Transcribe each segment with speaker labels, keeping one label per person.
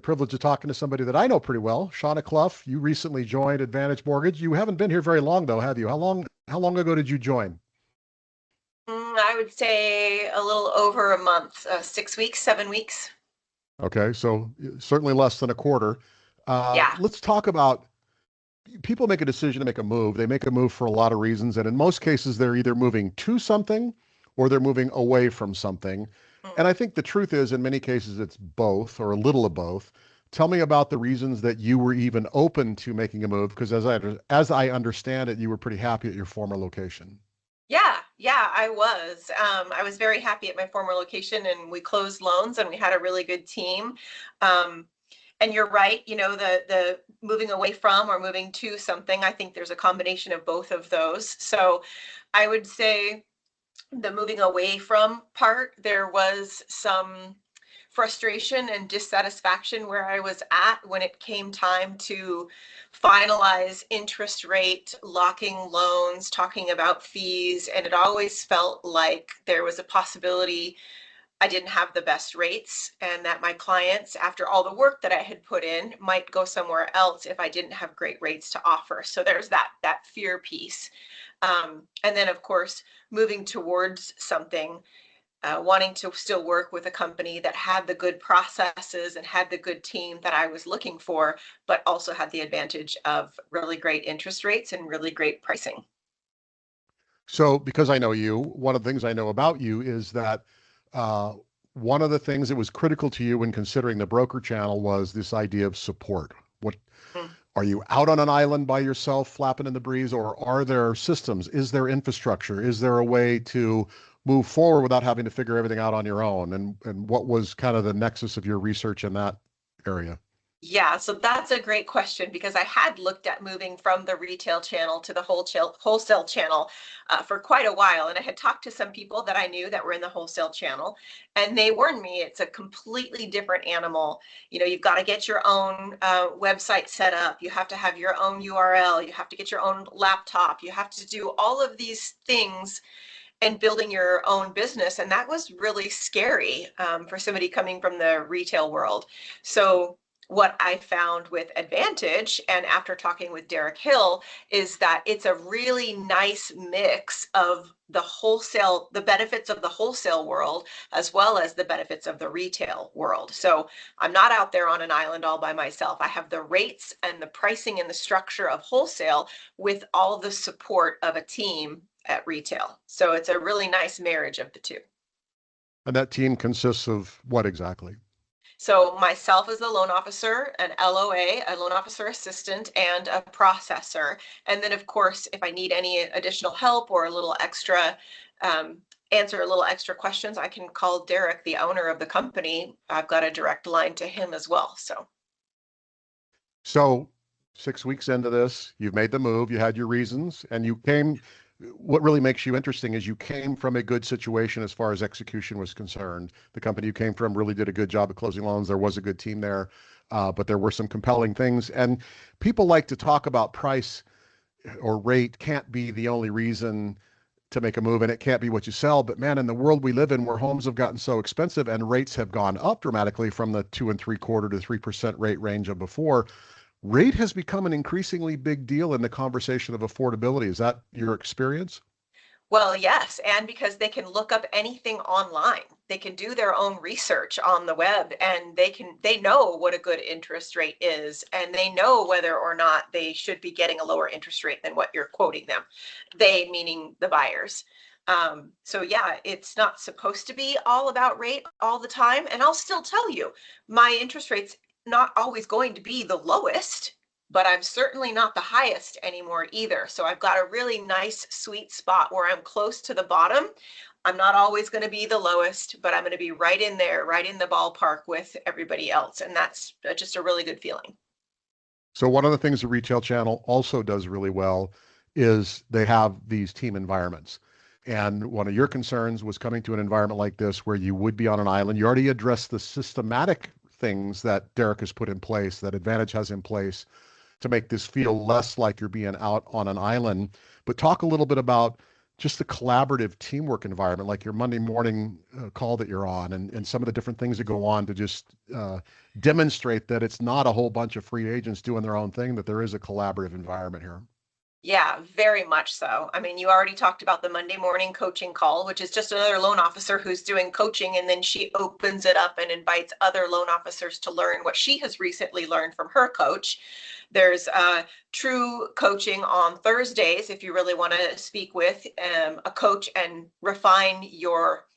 Speaker 1: privilege of talking to somebody that I know pretty well. Shawna Clough, you recently joined Advantage Mortgage. You haven't been here very long though, have you? How long ago did you join?
Speaker 2: I would say a little over a month, 6 weeks, 7 weeks.
Speaker 1: Okay, so certainly less than a quarter.
Speaker 2: Yeah.
Speaker 1: Let's talk about people make a decision to make a move. They make a move for a lot of reasons, and in most cases, they're either moving to something or they're moving away from something. And
Speaker 2: Mm.
Speaker 1: I think the truth is, in many cases, it's both or a little of both. Tell me about the reasons that you were even open to making a move, because as I understand it, you were pretty happy at your former location.
Speaker 2: Yeah, I was. I was very happy at my former location, and we closed loans, and we had a really good team. Um, and you're right, the moving away from or moving to something, I think there's a combination of both of those. So I would say the moving away from part, there was some frustration and dissatisfaction where I was at when it came time to finalize interest rate, locking loans, talking about fees. And it always felt like there was a possibility I didn't have the best rates and that my clients, after all the work that I had put in, might go somewhere else if I didn't have great rates to offer. So there's that fear piece. And then of course, moving towards something, wanting to still work with a company that had the good processes and had the good team that I was looking for, but also had the advantage of really great interest rates and really great pricing.
Speaker 1: So, because I know you, one of the things I know about you is that uh, one of the things that was critical to you when considering the broker channel was this idea of support. What
Speaker 2: Mm.
Speaker 1: are you out on an island by yourself, flapping in the breeze, or are there systems? Is there infrastructure? Is there a way to move forward without having to figure everything out on your own? And what was kind of the nexus of your research in that area?
Speaker 2: Yeah, so that's a great question because I had looked at moving from the retail channel to the wholesale channel for quite a while. And I had talked to some people that I knew that were in the wholesale channel, and they warned me it's a completely different animal. You've got to get your own website set up. You have to have your own URL. You have to get your own laptop. You have to do all of these things and building your own business. And that was really scary for somebody coming from the retail world. So what I found with Advantage, and after talking with Derek Hill, is that it's a really nice mix of the benefits of the wholesale world, as well as the benefits of the retail world. So I'm not out there on an island all by myself. I have the rates and the pricing and the structure of wholesale with all the support of a team at retail. So it's a really nice marriage of the two.
Speaker 1: And that team consists of what exactly?
Speaker 2: So myself as the loan officer, an LOA, a loan officer assistant, and a processor. And then of course, if I need any additional help or a little extra, answer a little extra questions, I can call Derek, the owner of the company. I've got a direct line to him as well.
Speaker 1: So 6 weeks into this, you've made the move, you had your reasons, and you came. What really makes you interesting is you came from a good situation as far as execution was concerned. The company you came from really did a good job at closing loans. There was a good team there, but there were some compelling things. And people like to talk about price or rate can't be the only reason to make a move, and it can't be what you sell. But man, in the world we live in, where homes have gotten so expensive and rates have gone up dramatically from the 2.75 to 3% rate range of before, rate has become an increasingly big deal in the conversation of affordability. Is that your experience?
Speaker 2: Well, yes, and because they can look up anything online. They can do their own research on the web and they know what a good interest rate is and they know whether or not they should be getting a lower interest rate than what you're quoting them. They meaning the buyers. So yeah, it's not supposed to be all about rate all the time. And I'll still tell you, my interest rate's not always going to be the lowest, but I'm certainly not the highest anymore either. So I've got a really nice sweet spot where I'm close to the bottom. I'm not always going to be the lowest, but I'm going to be right in there, right in the ballpark with everybody else. And that's just a really good feeling.
Speaker 1: So one of the things the retail channel also does really well is they have these team environments. And one of your concerns was coming to an environment like this where you would be on an island. You already addressed the systematic things that Derek has put in place, that Advantage has in place to make this feel less like you're being out on an island. But talk a little bit about just the collaborative teamwork environment, like your Monday morning call that you're on, and some of the different things that go on to just demonstrate that it's not a whole bunch of free agents doing their own thing, that there is a collaborative environment here.
Speaker 2: Yeah, very much so. I mean, you already talked about the Monday morning coaching call, which is just another loan officer who's doing coaching, and then she opens it up and invites other loan officers to learn what she has recently learned from her coach. There's true coaching on Thursdays if you really want to speak with a coach and refine your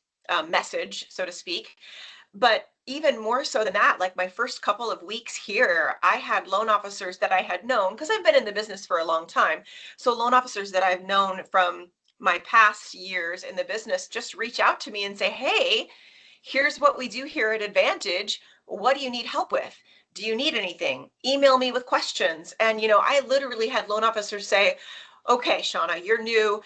Speaker 2: message, so to speak. But even more so than that, like my first couple of weeks here, I had loan officers that I had known because I've been in the business for a long time. So loan officers that I've known from my past years in the business just reach out to me and say, hey, here's what we do here at Advantage. What do you need help with? Do you need anything? Email me with questions. And, I literally had loan officers say, okay, Shawna, you're new.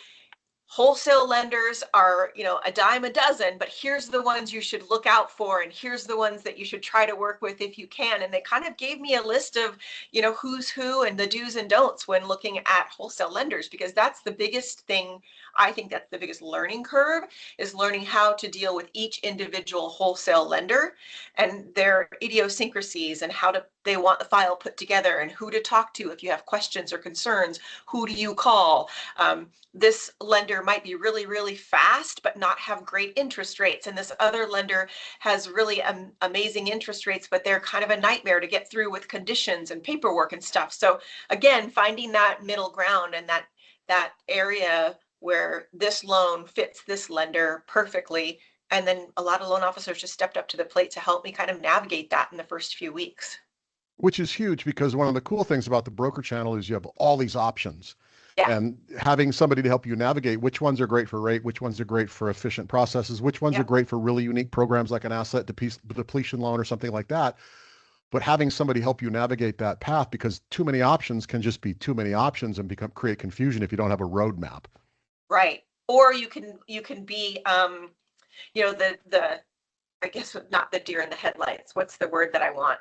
Speaker 2: Wholesale lenders are, a dime a dozen, but here's the ones you should look out for, and here's the ones that you should try to work with if you can. And they kind of gave me a list of, who's who and the do's and don'ts when looking at wholesale lenders, because that's the biggest thing. I think that's the biggest learning curve, is learning how to deal with each individual wholesale lender and their idiosyncrasies and how they want the file put together and who to talk to if you have questions or concerns. Who do you call? This lender might be really, really fast, but not have great interest rates. And this other lender has really amazing interest rates, but they're kind of a nightmare to get through with conditions and paperwork and stuff. So again, finding that middle ground and that area where this loan fits this lender perfectly. And then a lot of loan officers just stepped up to the plate to help me kind of navigate that in the first few weeks.
Speaker 1: Which is huge, because one of the cool things about the broker channel is you have all these options.
Speaker 2: Yeah.
Speaker 1: And having somebody to help you navigate which ones are great for rate, which ones are great for efficient processes, which ones are great for really unique programs like an asset depletion loan or something like that. But having somebody help you navigate that path, because too many options can just be too many options and create confusion if you don't have a roadmap.
Speaker 2: Right. Or you can be, the I guess not the deer in the headlights. What's the word that I want?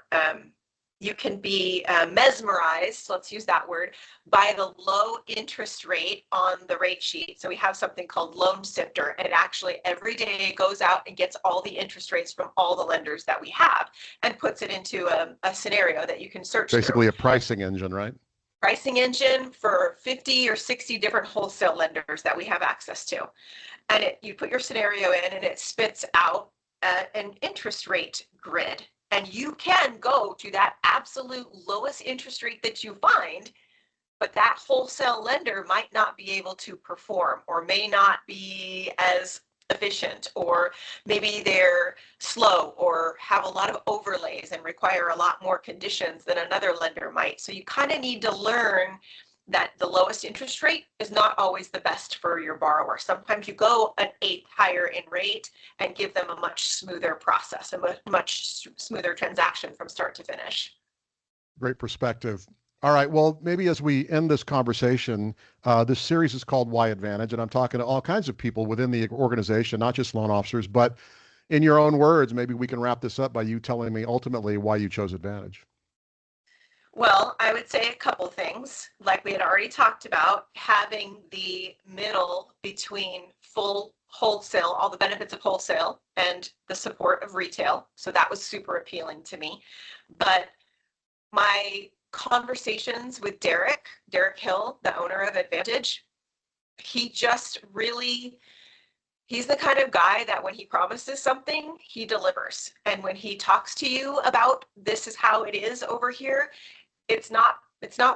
Speaker 2: You can be mesmerized, let's use that word, by the low interest rate on the rate sheet. So we have something called Loan Sifter, and it actually every day goes out and gets all the interest rates from all the lenders that we have and puts it into a scenario that you can search
Speaker 1: Basically
Speaker 2: through.
Speaker 1: a pricing engine, right?
Speaker 2: Pricing engine for 50 or 60 different wholesale lenders that we have access to. And you put your scenario in and it spits out an interest rate grid. And you can go to that absolute lowest interest rate that you find, but that wholesale lender might not be able to perform, or may not be as efficient, or maybe they're slow or have a lot of overlays and require a lot more conditions than another lender might. So you kind of need to learn that the lowest interest rate is not always the best for your borrower. Sometimes you go an eighth higher in rate and give them a much smoother process, a much smoother transaction from start to finish.
Speaker 1: Great perspective. All right. Well, maybe as we end this conversation, this series is called Why Advantage, and I'm talking to all kinds of people within the organization, not just loan officers, but in your own words, maybe we can wrap this up by you telling me ultimately why you chose Advantage.
Speaker 2: Well, I would say a couple things. Like we had already talked about, having the middle between full wholesale, all the benefits of wholesale, and the support of retail. So that was super appealing to me. But my conversations with Derek Hill, the owner of Advantage, he just really, he's the kind of guy that when he promises something, he delivers. And when he talks to you about this is how it is over here, it's not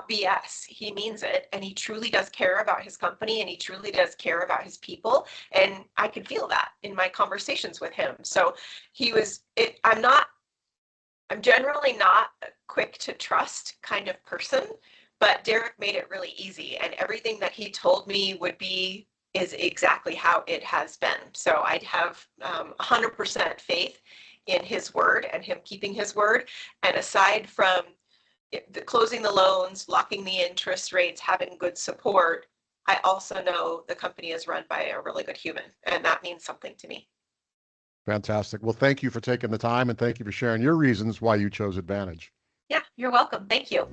Speaker 2: BS. He means it, and he truly does care about his company, and he truly does care about his people. And I could feel that in my conversations with him. So I'm generally not a quick to trust kind of person, but Derek made it really easy, and everything that he told me is exactly how it has been. So I'd have 100% faith in his word and him keeping his word. And aside from closing the loans, locking the interest rates, having good support, I also know the company is run by a really good human, and that means something to me.
Speaker 1: Fantastic. Well, thank you for taking the time, and thank you for sharing your reasons why you chose Advantage.
Speaker 2: Yeah, you're welcome. Thank you.